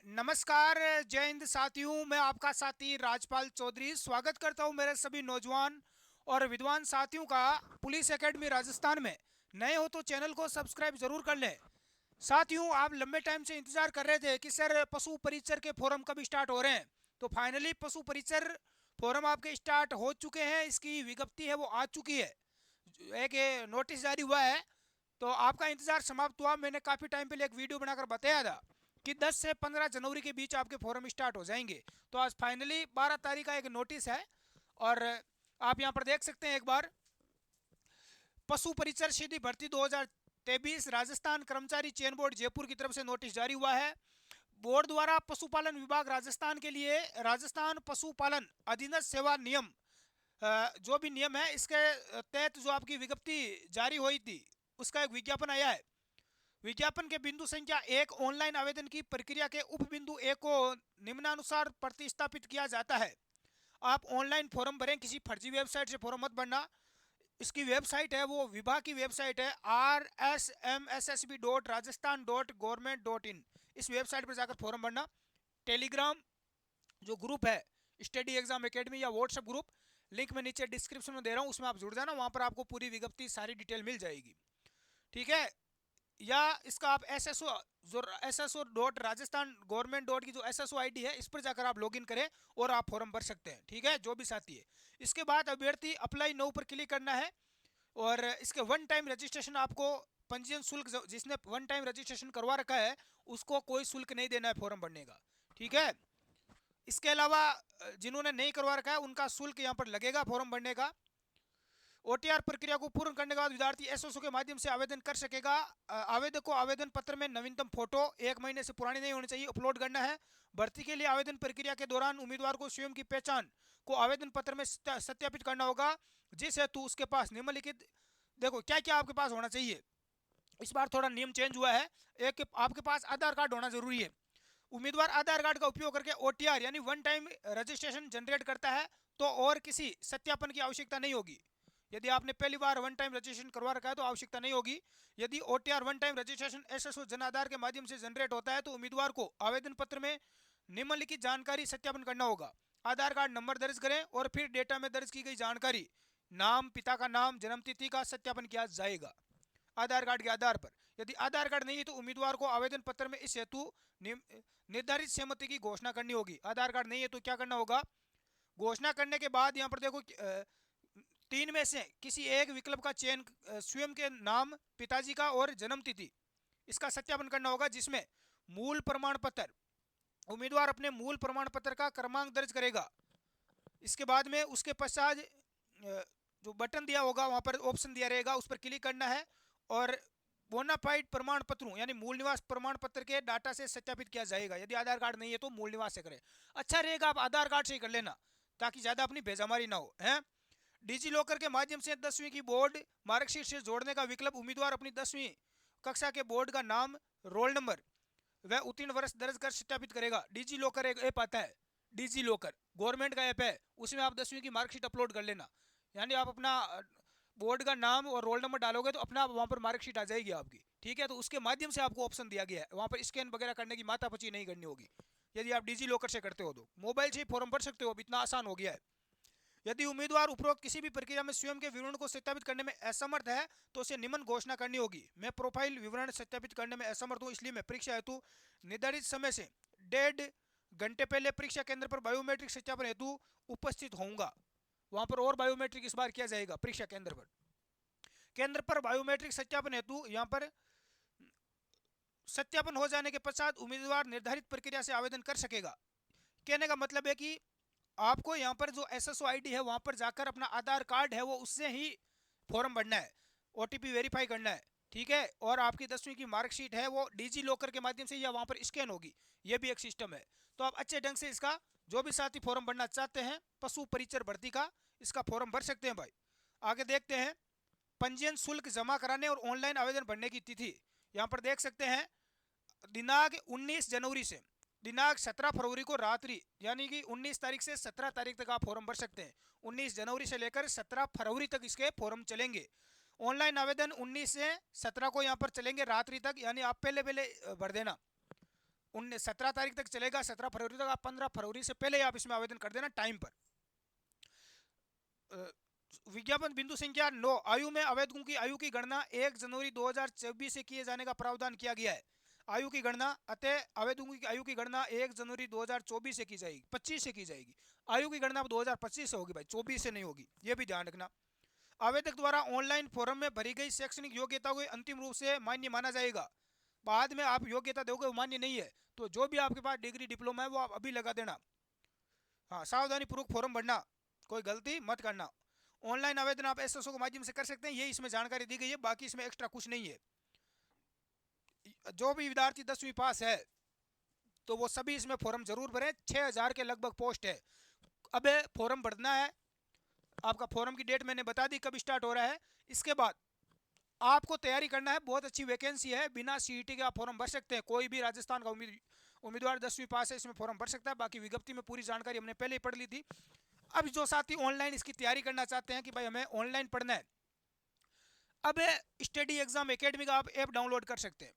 नमस्कार। जय हिंद साथियों, मैं आपका साथी राजपाल चौधरी स्वागत करता हूं मेरे सभी नौजवान और विद्वान साथियों का पुलिस एकेडमी राजस्थान में। नए हो तो चैनल को सब्सक्राइब जरूर कर लें। साथियों, आप लंबे टाइम से इंतजार कर रहे थे कि सर पशु परिचर के फोरम कब स्टार्ट हो रहे हैं। तो फाइनली पशु परिचर फोरम आपके स्टार्ट हो चुके हैं। इसकी विज्ञप्ति है वो आ चुकी है, एक नोटिस जारी हुआ है। तो आपका इंतजार समाप्त हुआ। मैंने काफ़ी टाइम पहले एक वीडियो बनाकर बताया था कि 10 से 15 जनवरी के बीच आपके फॉर्म स्टार्ट हो जाएंगे। तो आज फाइनली 12 तारीख का एक नोटिस है। और आप यहाँ पर देख सकते हैं एक बार, पशु परिचर सीधी भर्ती 2023 राजस्थान कर्मचारी चयन बोर्ड जयपुर की तरफ से नोटिस जारी हुआ है। बोर्ड द्वारा पशुपालन विभाग राजस्थान के लिए राजस्थान पशुपालन अधीनस्थ सेवा नियम, जो भी नियम है इसके तहत जो आपकी विज्ञप्ति जारी हुई थी उसका एक विज्ञापन आया है। विज्ञापन के बिंदु संख्या 1, ऑनलाइन आवेदन की प्रक्रिया के उप बिंदु 1 को निम्नानुसार प्रतिस्थापित किया जाता है। आप ऑनलाइन फॉर्म भरें, किसी फर्जी वेबसाइट से फॉर्म मत भरना। इसकी वेबसाइट है वो विभाग की वेबसाइट है rsmssb.rajasthan.government.in। इस वेबसाइट पर जाकर फॉर्म भरना। टेलीग्राम जो ग्रुप है स्टडी एग्जाम एकेडमी या व्हाट्सएप ग्रुप, लिंक मैं नीचे डिस्क्रिप्शन में दे रहा हूँ, उसमें आप जुड़ जाना। वहाँ पर आपको पूरी विज्ञप्ति सारी डिटेल मिल जाएगी, ठीक है। या इसका आप SSO.rajasthan.government. की जो SSO ID है इस पर जाकर आप लॉगिन करें और आप फॉर्म भर सकते हैं, ठीक है, जो भी साथी है। इसके बाद अभ्यर्थी अप्लाई नाउ पर क्लिक करना है और इसके वन टाइम रजिस्ट्रेशन आपको पंजीयन शुल्क, जिसने वन टाइम रजिस्ट्रेशन करवा रखा है उसको कोई शुल्क नहीं देना है फॉर्म भरने का, ठीक है। इसके अलावा जिन्होंने नहीं करवा रखा है उनका शुल्क यहाँ पर लगेगा फॉर्म भरने का। ओटीआर प्रक्रिया को पूर्ण करने के बाद विद्यार्थी एसएसओ के माध्यम से आवेदन कर सकेगा। आवेदक को आवेदन पत्र में नवीनतम फोटो 1 महीने से पुरानी नहीं होनी चाहिए अपलोड करना है। भर्ती के लिए आवेदन प्रक्रिया के दौरान उम्मीदवार को स्वयं की पहचान को आवेदन पत्र में सत्यापित करना होगा, जिस हेतु उसके पास निम्नलिखित, देखो क्या क्या आपके पास होना चाहिए। इस बार थोड़ा नियम चेंज हुआ है। एक, आपके पास आधार कार्ड होना जरूरी है। उम्मीदवार आधार कार्ड का उपयोग करके ओटीआर यानी वन टाइम रजिस्ट्रेशन जनरेट करता है तो और किसी सत्यापन की आवश्यकता नहीं होगी। यदि आपने पहली बार वन टाइम रजिस्ट्रेशन करवा रखा है तो आवश्यकता नहीं होगी। यदि OTR one time registration SSO Jan Aadhaar के माध्यम से जनरेट होता है तो उम्मीदवार को आवेदन पत्र में निम्नलिखित जानकारी सत्यापन करना होगा। आधार कार्ड नंबर दर्ज करें और फिर डेटा में दर्ज की गई जानकारी, नाम, पिता का नाम, जन्मतिथि का सत्यापन किया जाएगा आधार कार्ड के आधार पर। यदि आधार कार्ड नहीं है तो उम्मीदवार को आवेदन पत्र में इस हेतु निर्धारित सहमति की घोषणा करनी होगी। आधार कार्ड नहीं है तो क्या करना होगा, घोषणा करने के बाद यहाँ पर देखो, तीन में से किसी एक विकल्प का चयन, स्वयं के नाम, पिताजी का और जन्म तिथि, इसका सत्यापन करना होगा, जिसमें मूल प्रमाण पत्र, उम्मीदवार अपने मूल प्रमाण पत्र का क्रमांक दर्ज करेगा। इसके बाद में उसके पश्चात जो बटन दिया होगा वहां पर ऑप्शन दिया रहेगा, उस पर क्लिक करना है और बोनाफाइड प्रमाण पत्रों यानी मूल निवास प्रमाण पत्र के डाटा से सत्यापित किया जाएगा। यदि आधार कार्ड नहीं है तो मूल निवास से करें। अच्छा रहेगा आप आधार कार्ड से ही कर लेना ताकि ज्यादा अपनी बेजमारी ना हो, है। डिजी लॉकर के माध्यम से 10वीं की बोर्ड मार्कशीट से जोड़ने का विकल्प, उम्मीदवार अपनी 10वीं कक्षा के बोर्ड का नाम, रोल नंबर वह उत्तीर्ण वर्ष दर्ज कर सत्यापित करेगा। डिजी लॉकर एक ऐप आता है, डिजी लॉकर गवर्नमेंट का ऐप है, उसमें आप 10वीं की मार्कशीट अपलोड कर लेना। यानी आप अपना बोर्ड का नाम और रोल नंबर डालोगे तो अपना वहाँ पर मार्कशीट आ जाएगी आपकी, ठीक है। तो उसके माध्यम से आपको ऑप्शन दिया गया है, वहाँ पर स्कैन वगैरह करने की माथापच्ची नहीं करनी होगी। यदि आप डिजी लॉकर से करते हो तो मोबाइल से ही फॉर्म भर सकते हो, अब इतना आसान हो गया है। यदि उम्मीदवार उपरोक्त किसी भी प्रक्रिया में स्वयं के विवरण को सत्यापित करने में असमर्थ है तो उसे निम्न घोषणा करनी होगी, मैं प्रोफाइल विवरण सत्यापित करने में असमर्थ हूं, इसलिए मैं परीक्षा हेतु निर्धारित समय से 1.5 घंटे पहले परीक्षा केंद्र पर बायोमेट्रिक सत्यापन हेतु उपस्थित होऊंगा। वहां पर और बायोमेट्रिक इस बार किया जाएगा परीक्षा केंद्र पर। केंद्र पर बायोमेट्रिक सत्यापन हेतु यहाँ पर सत्यापन हो जाने के पश्चात उम्मीदवार निर्धारित प्रक्रिया से आवेदन कर सकेगा। कहने का मतलब है कि आपको यहाँ पर जो एसएसओ आईडी है वहां पर जाकर अपना आधार कार्ड है वो उससे ही फॉर्म भरना है, ओटीपी वेरीफाई करना है, ठीक है। और आपकी 10वीं की मार्कशीट है वो डिजी लॉकर के माध्यम से या वहां पर स्कैन होगी, ये भी एक सिस्टम है। तो आप अच्छे ढंग से इसका, जो भी साथी फॉर्म भरना चाहते हैं पशु परिचर भर्ती का, इसका फॉर्म भर सकते हैं भाई। आगे देखते हैं पंजीयन शुल्क जमा कराने और ऑनलाइन आवेदन भरने की तिथि। यहाँ पर देख सकते हैं दिनांक 19 जनवरी से दिनांक 17 फरवरी को रात्रि, यानी कि 19 तारीख से 17 तारीख तक आप फॉर्म भर सकते हैं। 19 जनवरी से लेकर 17 फरवरी तक इसके फॉर्म चलेंगे। ऑनलाइन आवेदन 19 से 17 को यहाँ पर चलेंगे रात्रि तक, यानी आप पहले पहले भर देना। 17 तारीख तक चलेगा, 17 फरवरी तक। आप 15 फरवरी से पहले आप इसमें आवेदन कर देना टाइम पर। विज्ञापन बिंदु संख्या 9, आयु में आवेदकों की आयु की गणना 1 जनवरी 2024 से किए जाने का प्रावधान किया गया है। आयु की गणना, अतः आवेदकों की आयु की गणना 1 जनवरी 2024 से की जाएगी, 25 से की जाएगी। आयु की गणना 2025 से होगी भाई, 24 से नहीं होगी, ये भी ध्यान रखना। आवेदक द्वारा ऑनलाइन फॉर्म में भरी गई शैक्षणिक योग्यता को अंतिम रूप से मान्य माना जाएगा। बाद में आप योग्यता दोगे वो मान्य नहीं है, तो जो भी आपके पास डिग्री डिप्लोमा है वो आप अभी लगा देना। हाँ, सावधानी पूर्वक फॉर्म भरना, कोई गलती मत करना। ऑनलाइन आवेदन आप एसएसओ के माध्यम से कर सकते हैं, ये इसमें जानकारी दी गई है, बाकी इसमें एक्स्ट्रा कुछ नहीं है। जो भी विद्यार्थी 10वीं पास है तो वो सभी इसमें फॉर्म जरूर भरें। 6000 के लगभग पोस्ट है। अब फॉर्म भरना है, आपका फॉर्म की डेट मैंने बता दी कब स्टार्ट हो रहा है। इसके बाद आपको तैयारी करना है, बहुत अच्छी वैकेंसी है, बिना सीईटी के आप फॉर्म भर सकते हैं। कोई भी राजस्थान का उम्मीदवार 10वीं पास है इसमें फॉर्म भर सकता है। बाकी विज्ञप्ति में पूरी जानकारी हमने पहले ही पढ़ ली थी। अब जो साथी ऑनलाइन इसकी तैयारी करना चाहते हैं कि भाई हमें ऑनलाइन पढ़ना है, अब स्टडी एग्जाम एकेडमी का आप ऐप डाउनलोड कर सकते हैं।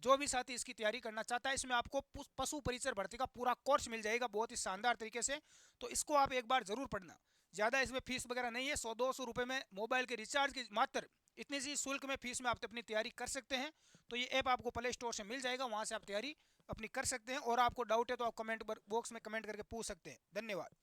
जो भी साथी इसकी तैयारी करना चाहता है, इसमें आपको पशु परिचर भर्ती का पूरा कोर्स मिल जाएगा बहुत ही शानदार तरीके से। तो इसको आप एक बार जरूर पढ़ना। ज़्यादा इसमें फीस वगैरह नहीं है, 100-200 रुपये में मोबाइल के रिचार्ज की मात्र इतनी सी शुल्क में फीस में आप अपनी तैयारी कर सकते हैं। तो ये ऐप आपको प्ले स्टोर से मिल जाएगा, वहाँ से आप तैयारी अपनी कर सकते हैं। और आपको डाउट है तो आप कमेंट बॉक्स में कमेंट करके पूछ सकते हैं। धन्यवाद।